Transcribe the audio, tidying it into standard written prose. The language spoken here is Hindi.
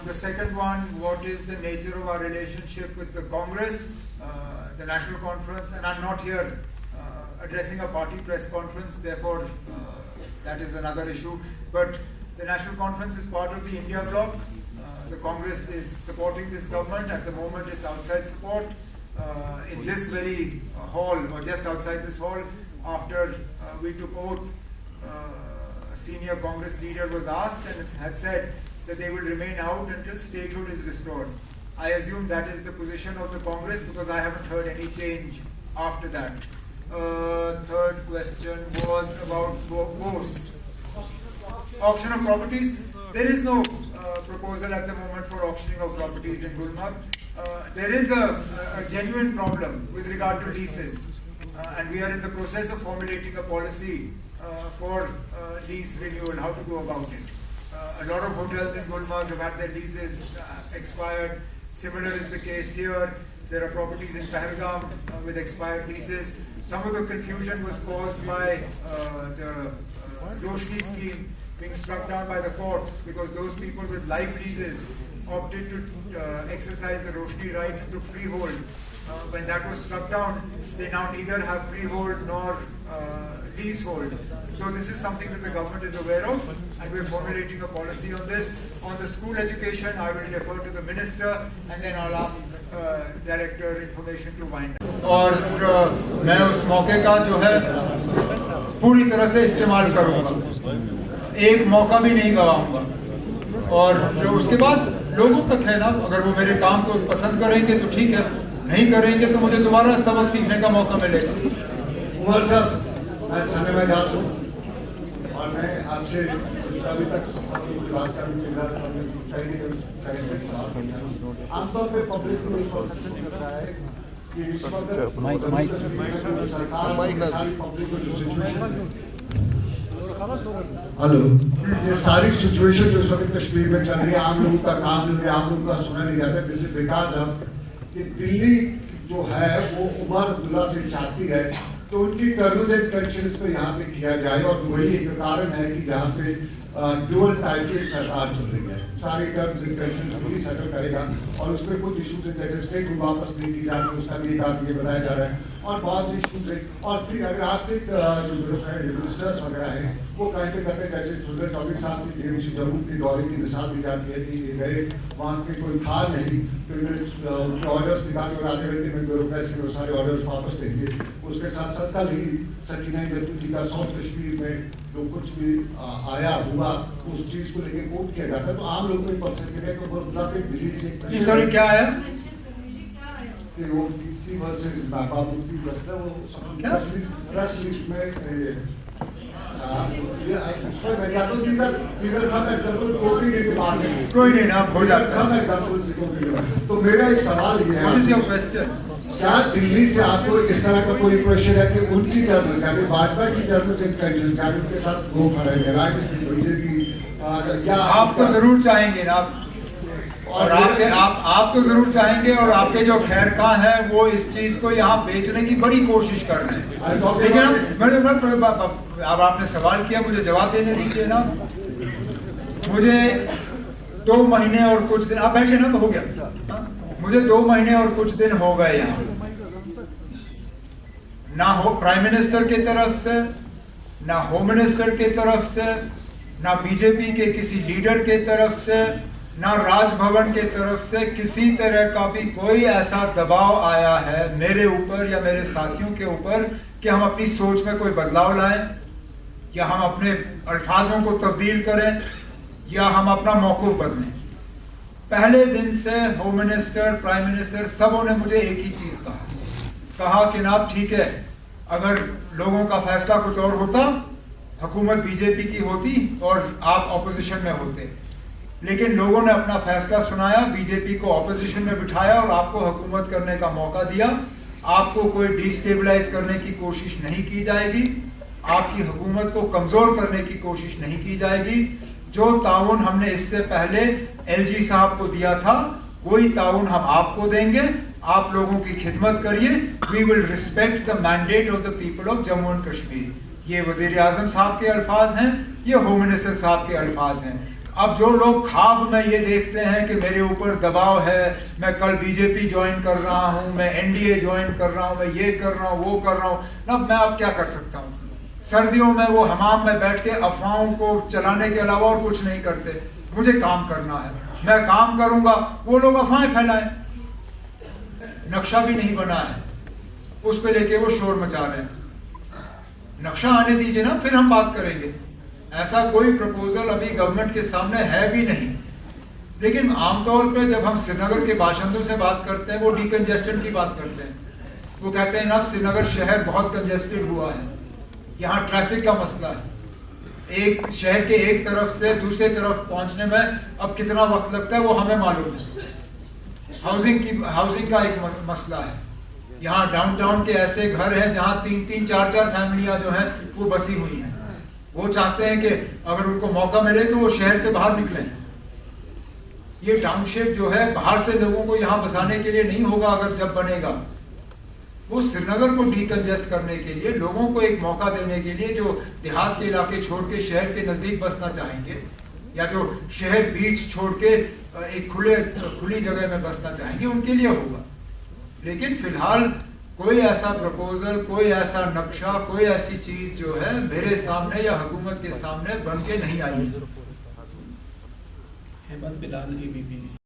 On the second one, what is the nature of our relationship with the Congress, the National Conference, and I'm not here addressing a party press conference, therefore that is another issue. But the National Conference is part of the India bloc. The Congress is supporting this government. At the moment, it's outside support. In this very hall, or just outside this hall, after we took oath, a senior Congress leader was asked and had said that they will remain out until statehood is restored. I assume that is the position of the Congress because I haven't heard any change after that. Third question was about GOS. Auction of properties. There is no proposal at the moment for auctioning of properties in Gulmarg. There is a genuine problem with regard to leases, and we are in the process of formulating a policy for lease renewal, how to go about it. A lot of hotels in Gulmarg have had their leases expired. Similar is the case here. There are properties in Pahalgam with expired leases. Some of the confusion was caused by the Roshni scheme being struck down by the courts because those people with live leases opted to exercise the Roshni right to freehold. When that was struck down, they now neither have freehold nor leasehold. So this is something that the government is aware of, and we're formulating a policy on this. On the school education, I will defer to the minister, and then I'll ask Director Information to wind up. और मैं उस मौके का जो है पूरी तरह से इस्तेमाल करूँगा, एक मौका भी नहीं गवाऊँगा। और जो उसके बाद लोगों तक है ना, अगर वो मेरे काम को पसंद करेंगे तो ठीक है, नहीं करेंगे तो मुझे दोबारा सबक सीखने का मौका मिलेगा। उमर साहब, मैं समय जास हूँ और मैं आपसे अभी तक बात करने आमतौर पे पब्लिक को एक परसेप्शन चल रहा है कि इस वक्त सरकार सारी पब्लिक को जो सिचुएशन ये सारी सिचुएशन जो इस वक्त कश्मीर में चल रही है, आम लोगों का काम नहीं हो रहा, आम लोगों का सुना नहीं जाता। दिस इज बिकॉज ऑफ कि दिल्ली जो है वो उमर अब्दुल्ला से चाहती है तो उनकी टर्म्स एंड कंडीशंस पे यहाँ पे किया जाए, और वही एक कारण है कि यहाँ पे डुअल टाइप की सरकार चल रही है। सारी टर्म्स एंड कंडीशंस वही सेटल करेगा और उसमें कुछ इश्यूज हैं जैसे स्टेट को वापस नहीं की जा रही, उसका भी काम ये बताया जा रहा है और बहुत से इश्यूज है। और फिर अगर आपके जो मिनिस्टर्स वगैरह हैं वो कहीं पे करते हैं, जैसे सुंदर चौधरी साहब की देवी जरूर के दौरे की मिसाल दी जाती है कि ये गए वहाँ पे कोई था नहीं तो उनके ऑर्डर्स निकाल कर आधे घंटे में ब्यूरोक्रेसी में सारे ऑर्डर्स वापस देंगे। उसके साथ साथ कल ही सकीना जत्तू जी का साउथ कश्मीर में जो कुछ भी आया हुआ उस चीज को लेके कोट किया जाता है, तो आम लोग को परसेंट करें तो बदला पे दिल्ली से सॉरी क्या आया कि वो डीसी वर्सेस बाबूती प्रश्न वो प्रेस लिस्ट में तो मेरा एक सवाल ये है, क्या दिल्ली से आपको इस तरह का कोई प्रेशर है कि उनकी टर्म्स यानी भाजपा की टर्म्स एंड कंडीशंस यानी उनके साथ वो खड़े हैं बीजेपी, क्या आप तो जरूर चाहेंगे ना, और आप तो जरूर चाहेंगे, और आपके जो खैरखा हैं वो इस चीज को यहाँ बेचने की बड़ी कोशिश कर रहे हैं। लेकिन अब आपने सवाल किया, मुझे जवाब देने दीजिए ना। मुझे 2 महीने और कुछ दिन, आप बैठे ना, हो गया। मुझे 2 महीने और कुछ दिन हो गए यहाँ, ना हो प्राइम मिनिस्टर की तरफ से, ना होम मिनिस्टर की तरफ से, ना बीजेपी के किसी लीडर की तरफ से, ना राजभवन की तरफ से किसी तरह का भी कोई ऐसा दबाव आया है मेरे ऊपर या मेरे साथियों के ऊपर कि हम अपनी सोच में कोई बदलाव लाएं या हम अपने अल्फाजों को तब्दील करें या हम अपना मौक़िफ़ बदलें। पहले दिन से होम मिनिस्टर, प्राइम मिनिस्टर सबों ने मुझे एक ही चीज़ कहा कि ना ठीक है, अगर लोगों का फैसला कुछ और होता, हुकूमत बीजेपी की होती और आप ऑपोजिशन में होते, लेकिन लोगों ने अपना फैसला सुनाया, बीजेपी को ऑपोजिशन में बिठाया और आपको हुकूमत करने का मौका दिया। आपको कोई डिस्टेबलाइज करने की कोशिश नहीं की जाएगी, आपकी हुकूमत को कमज़ोर करने की कोशिश नहीं की जाएगी। जो ताउन हमने इससे पहले एलजी साहब को दिया था वही ताउन हम आपको देंगे। आप लोगों की खिदमत करिए। We will respect the mandate of the people of Jammu and Kashmir. ये वजीर आजम साहब के अल्फाज हैं, ये होम मिनिस्टर साहब के अल्फाज हैं। अब जो लोग ख्वाब में ये देखते हैं कि मेरे ऊपर दबाव है, मैं कल बीजेपी ज्वाइन कर रहा हूँ, मैं एनडीए ज्वाइन कर रहा हूँ, मैं ये कर रहा हूँ, वो कर रहा हूँ, ना मैं अब क्या कर सकता हूँ। सर्दियों में वो हमाम में बैठ के अफवाहों को चलाने के अलावा और कुछ नहीं करते। मुझे काम करना है, मैं काम करूंगा, वो लोग अफवाहें फैलाएं। नक्शा भी नहीं बना है, उस पे लेके वो शोर मचा रहे हैं। नक्शा आने दीजिए ना, फिर हम बात करेंगे। ऐसा कोई प्रपोजल अभी गवर्नमेंट के सामने है भी नहीं। लेकिन आमतौर पे जब हम श्रीनगर के बाशिंदों से बात करते हैं, वो डिकंजेस्शन की बात करते हैं। वो कहते हैं ना, श्रीनगर शहर बहुत कंजेस्टेड हुआ है, यहाँ ट्रैफिक का मसला है। एक शहर के एक तरफ से दूसरे तरफ पहुंचने में अब कितना वक्त लगता है वो हमें मालूम है। हाउसिंग का एक मसला है। यहाँ डाउनटाउन के ऐसे घर हैं जहाँ 3-3, 4-4 फैमिलियां जो हैं वो बसी हुई हैं। वो चाहते हैं कि अगर उनको मौका मिले तो वो शहर से बाहर निकलें। ये टाउनशिप जो है बाहर से लोगों को यहाँ बसाने के लिए नहीं होगा, अगर जब बनेगा वो श्रीनगर को डीकंजेस्ट करने के लिए, लोगों को एक मौका देने के लिए, जो देहात के इलाके छोड़ के शहर के नजदीक बसना चाहेंगे या जो शहर बीच छोड़ के एक खुली जगह में बसना चाहेंगे, उनके लिए होगा। लेकिन फिलहाल कोई ऐसा प्रपोजल, कोई ऐसा नक्शा, कोई ऐसी चीज जो है मेरे सामने या हुकूमत के सामने बन के नहीं आई। हेमंत बिलाल ABP